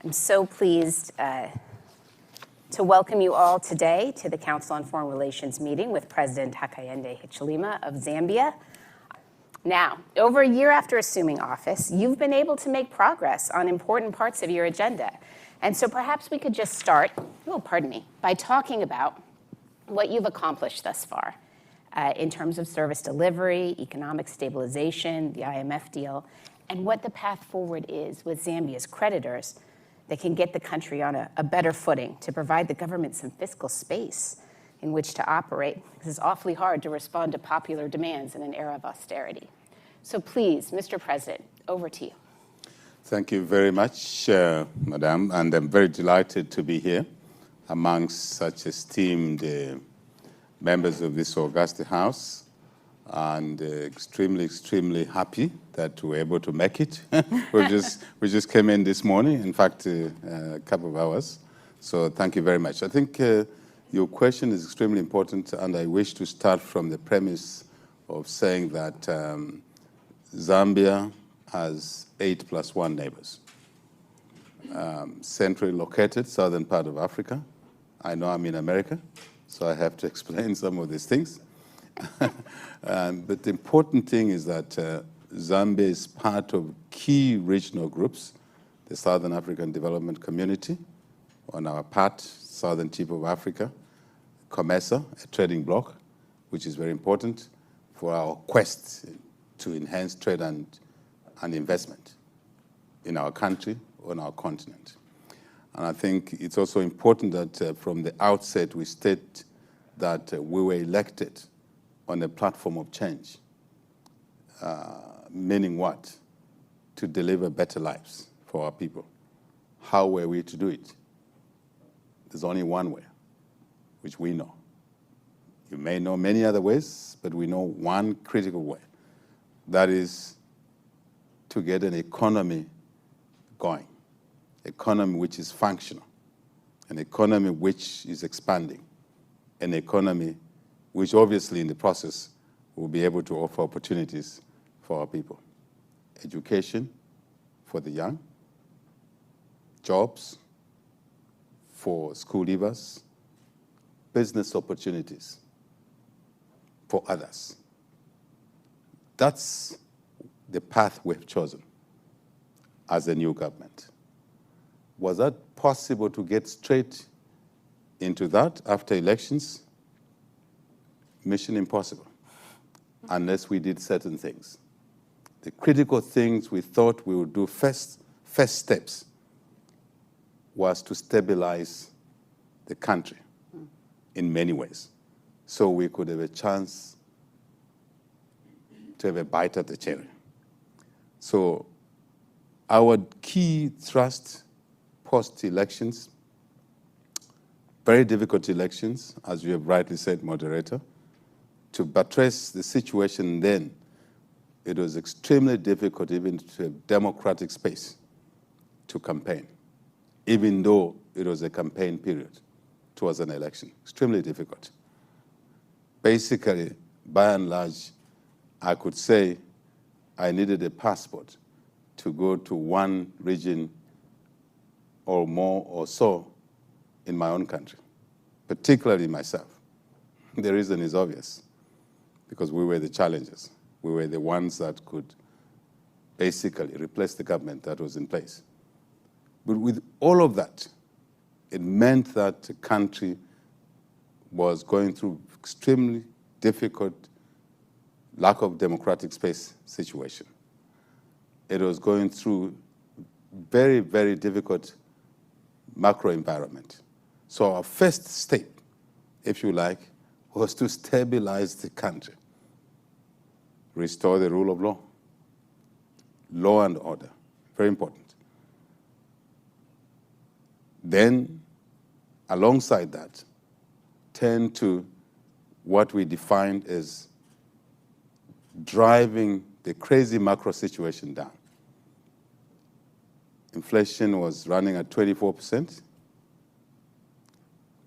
I'm so pleased to welcome you all today to the Council on Foreign Relations meeting with President Hakainde Hichilema of Zambia. Now, over a year after assuming office, you've been able to make progress on important parts of your agenda. And so perhaps we could just start, by talking about what you've accomplished thus far in terms of service delivery, economic stabilization, the IMF deal, and what the path forward is with Zambia's creditors that can get the country on a better footing to provide the government some fiscal space in which to operate. This is awfully hard to respond to popular demands in an era of austerity. So please, Mr. President, over to you. Thank you very much, Madam, and I'm very delighted to be here amongst such esteemed members of this august House, and extremely happy that we're able to make it. we just came in this morning, in fact, a couple of hours. So thank you very much. I think your question is extremely important, and I wish to start from the premise of saying that Zambia has 8+1 neighbors. Centrally located, southern part of Africa. I know I'm in America, so I have to explain some of these things. But the important thing is that Zambia is part of key regional groups, the Southern African Development Community, on our part, southern tip of Africa, COMESA, a trading bloc, which is very important for our quest to enhance trade and investment in our country, on our continent. And I think it's also important that from the outset we state that we were elected on a platform of change, meaning what? To deliver better lives for our people. How were we to do it? There's only one way, which we know. You may know many other ways, but we know one critical way. That is to get an economy going, economy which is functional, an economy which is expanding, an economy which obviously in the process will be able to offer opportunities for our people. Education for the young, jobs for school leavers, business opportunities for others. That's the path we've chosen as a new government. Was that possible to get straight into that after elections? Mission impossible, unless we did certain things. The critical things we thought we would do first steps was to stabilize the country in many ways, so we could have a chance to have a bite at the cherry. So our key thrust post-elections, very difficult elections, as you have rightly said, moderator, to buttress the situation then, it was extremely difficult even to have democratic space to campaign, even though it was a campaign period towards an election. Extremely difficult. Basically, by and large, I could say I needed a passport to go to one region or more or so in my own country, particularly myself. The reason is obvious, because we were the challengers. We were the ones that could basically replace the government that was in place. But with all of that, it meant that the country was going through extremely difficult lack of democratic space situation. It was going through very difficult macro environment. So our first step, if you like, was to stabilize the country, restore the rule of law and order, very important. Then, alongside that, turn to what we defined as driving the crazy macro situation down. Inflation was running at 24%.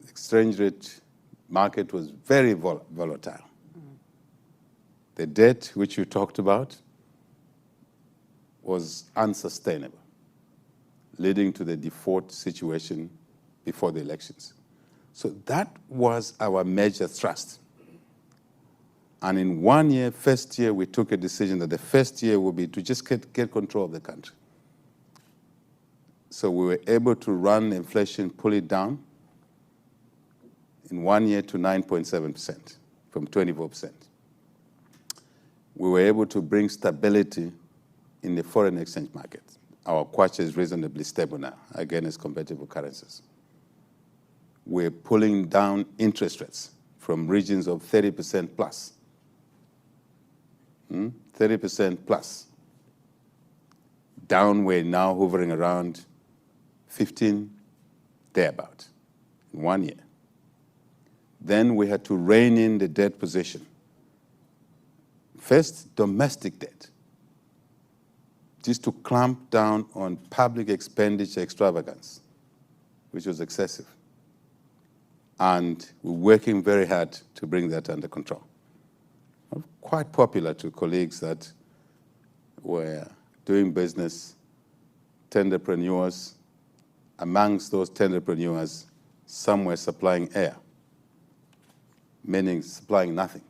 The exchange rate market was very volatile. The debt, which you talked about, was unsustainable. leading to the default situation before the elections. So that was our major thrust. And in 1 year, first year, we took a decision that the first year would be to just get control of the country. So we were able to run inflation, pull it down in 1 year to 9.7% from 24%. We were able to bring stability in the foreign exchange market. Our kwacha is reasonably stable now against competitive currencies. We're pulling down interest rates from regions of 30% plus. 30% plus. Down, we're now hovering around 15, thereabout, in 1 year. Then we had to rein in the debt position. First, domestic debt, just to clamp down on public expenditure extravagance, which was excessive. And we're working very hard to bring that under control. Quite popular to colleagues that were doing business, tenderpreneurs. Amongst those tenderpreneurs, some were supplying air, meaning supplying nothing,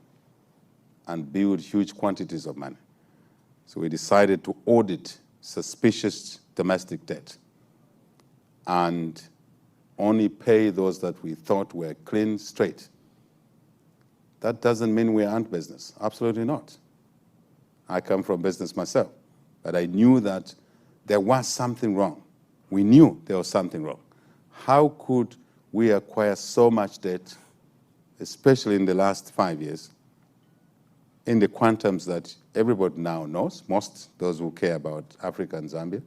and build huge quantities of money. So we decided to audit suspicious domestic debt and only pay those that we thought were clean, straight. That doesn't mean we aren't business. Absolutely not. I come from business myself, but I knew that there was something wrong. We knew there was something wrong. How could we acquire so much debt, especially in the last 5 years, in the quantums that everybody now knows, most those who care about Africa and Zambia?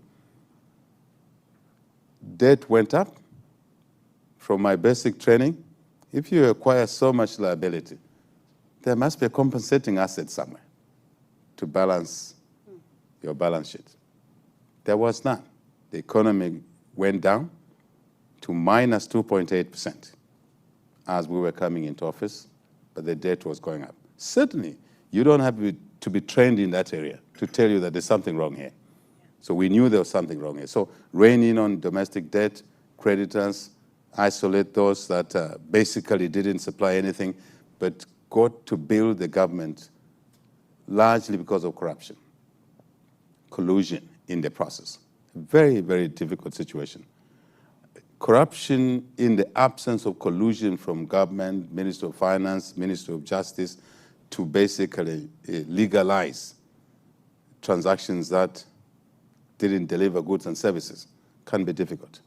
Debt went up. From my basic training, if you acquire so much liability, there must be a compensating asset somewhere to balance your balance sheet. There was none. The economy went down to minus 2.8% as we were coming into office, but the debt was going up. Certainly, you don't have to be trained in that area to tell you that there's something wrong here. So we knew there was something wrong here. So rein in on domestic debt, creditors, isolate those that basically didn't supply anything, but got to build the government largely because of corruption, collusion in the process. Very, very difficult situation. Corruption in the absence of collusion from government, Minister of Finance, Minister of Justice, to basically legalize transactions that didn't deliver goods and services can be difficult.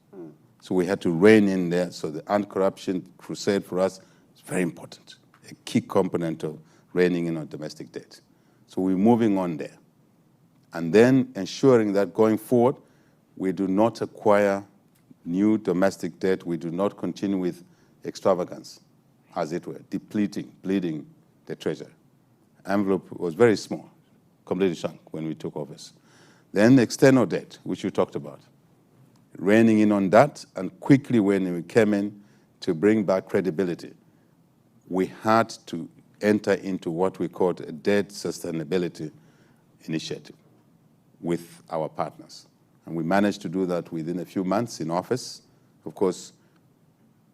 So we had to rein in there. So the anti-corruption crusade for us is very important, a key component of reining in on domestic debt. So we're moving on there. And then ensuring that going forward, we do not acquire new domestic debt. We do not continue with extravagance, as it were, bleeding the treasury. Envelope was very small, completely shrunk when we took office. Then external debt, which you talked about. Reining in on that, and quickly when we came in to bring back credibility, we had to enter into what we called a debt sustainability initiative with our partners. And we managed to do that within a few months in office. Of course,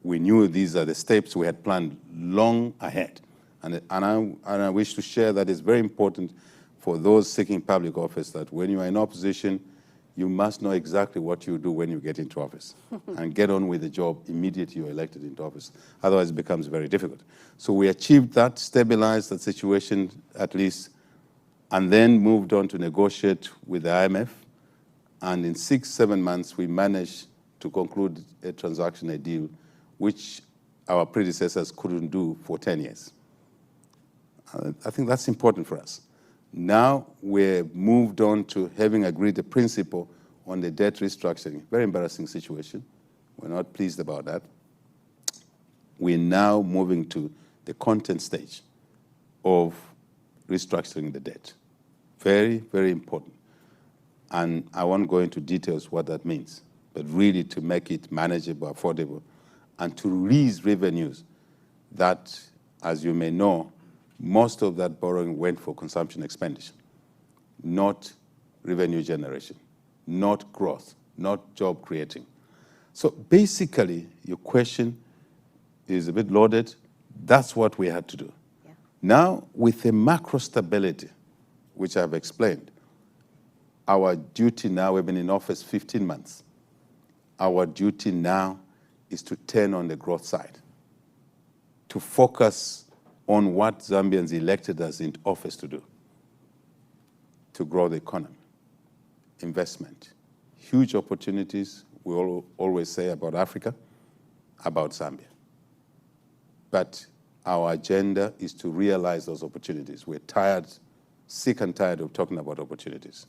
we knew these are the steps we had planned long ahead. And I wish to share that it's very important for those seeking public office that when you are in opposition, you must know exactly what you do when you get into office and get on with the job immediately you're elected into office. Otherwise, it becomes very difficult. So we achieved that, stabilized that situation at least, and then moved on to negotiate with the IMF. And in 6-7 months, we managed to conclude a transaction, a deal, which our predecessors couldn't do for 10 years. I think that's important for us. Now we're moved on to having agreed the principle on the debt restructuring. Very embarrassing situation. We're not pleased about that. We're now moving to the content stage of restructuring the debt. Very, very important. And I won't go into details what that means, but really to make it manageable, affordable, and to release revenues that, as you may know, most of that borrowing went for consumption expenditure, not revenue generation, not growth, not job creating. So basically, your question is a bit loaded. That's what we had to do. Yeah. Now, with the macro stability, which I've explained, our duty now, we've been in office 15 months. Our duty now is to turn on the growth side, to focus on what Zambians elected us in office to do, to grow the economy, investment, huge opportunities, we always say about Africa, about Zambia. But our agenda is to realize those opportunities. We're tired, sick and tired of talking about opportunities.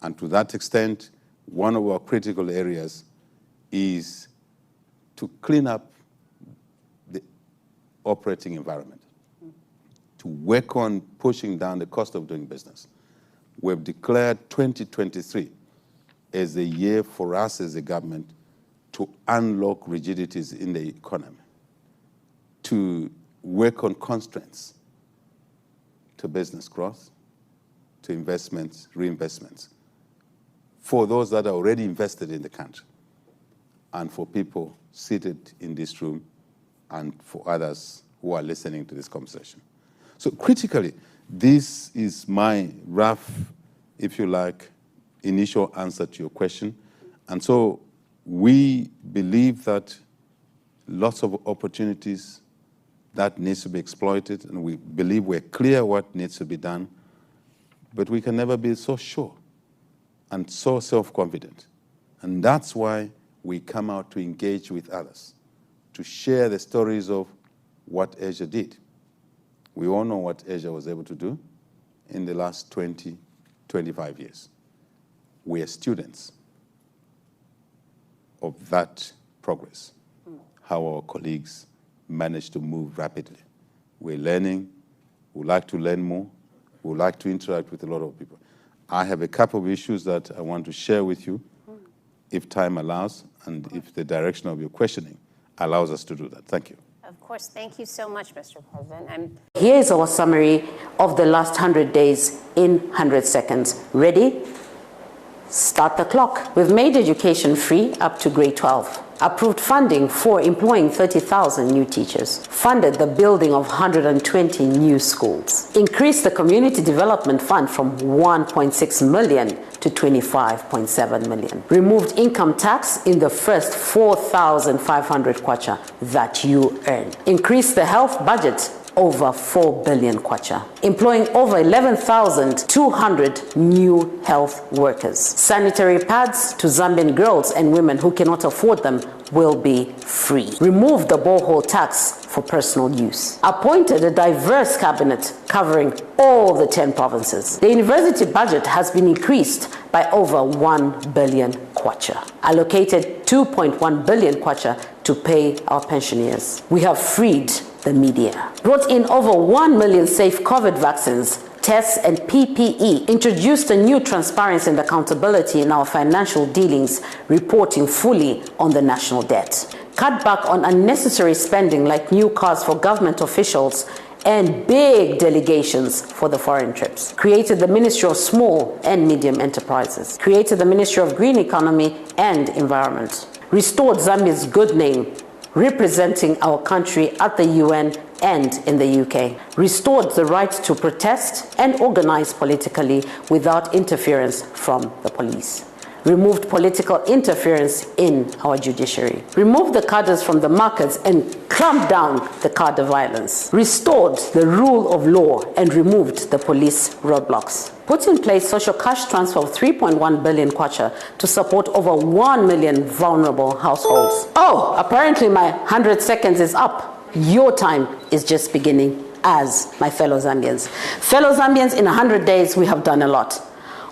And to that extent, one of our critical areas is to clean up the operating environment, to work on pushing down the cost of doing business. We've declared 2023 as a year for us as a government to unlock rigidities in the economy, to work on constraints to business growth, to investments, reinvestments, for those that are already invested in the country, and for people seated in this room, and for others who are listening to this conversation. So critically, this is my rough, if you like, initial answer to your question. And so we believe that lots of opportunities that needs to be exploited, and we believe we're clear what needs to be done, but we can never be so sure and so self-confident. And that's why we come out to engage with others, to share the stories of what Asia did. We all know what Asia was able to do in the last 20, 25 years. We are students of that progress, how our colleagues managed to move rapidly. We're learning, we like to learn more, we like to interact with a lot of people. I have a couple of issues that I want to share with you, if time allows, and if the direction of your questioning allows us to do that. Thank you. Of course, thank you so much, Mr. President. Here is our summary of the last 100 days in 100 seconds. Ready? Start the clock. We've made education free up to grade 12. Approved funding for employing 30,000 new teachers. Funded the building of 120 new schools. Increased the community development fund from 1.6 million to 25.7 million. Removed income tax in the first 4,500 kwacha that you earn. Increased the health budget over 4 billion kwacha, employing over 11,200 new health workers. Sanitary pads to Zambian girls and women who cannot afford them will be free. Remove the borehole tax for personal use. Appointed a diverse cabinet covering all the 10 provinces. The university budget has been increased by over 1 billion kwacha. Allocated 2.1 billion kwacha to pay our pensioners. We have freed the media. Brought in over 1 million safe COVID vaccines, tests, and PPE. Introduced a new transparency and accountability in our financial dealings, reporting fully on the national debt. Cut back on unnecessary spending like new cars for government officials and big delegations for the foreign trips. Created the Ministry of Small and Medium Enterprises. Created the Ministry of Green Economy and Environment. Restored Zambia's good name, representing our country at the UN and in the UK. Restored the right to protest and organize politically without interference from the police. Removed political interference in our judiciary. Removed the cadres from the markets and clamped down the cadre violence. Restored the rule of law and removed the police roadblocks. Put in place social cash transfer of 3.1 billion kwacha to support over 1 million vulnerable households. Oh, apparently my 100 seconds is up. Your time is just beginning as my fellow Zambians. Fellow Zambians, in 100 days, we have done a lot.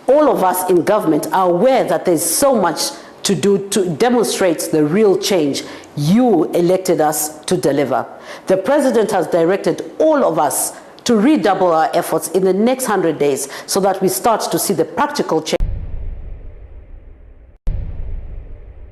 All of us in government are aware that there's so much to do to demonstrate the real change you elected us to deliver. The president has directed all of us to redouble our efforts in the next 100 days so that we start to see the practical change.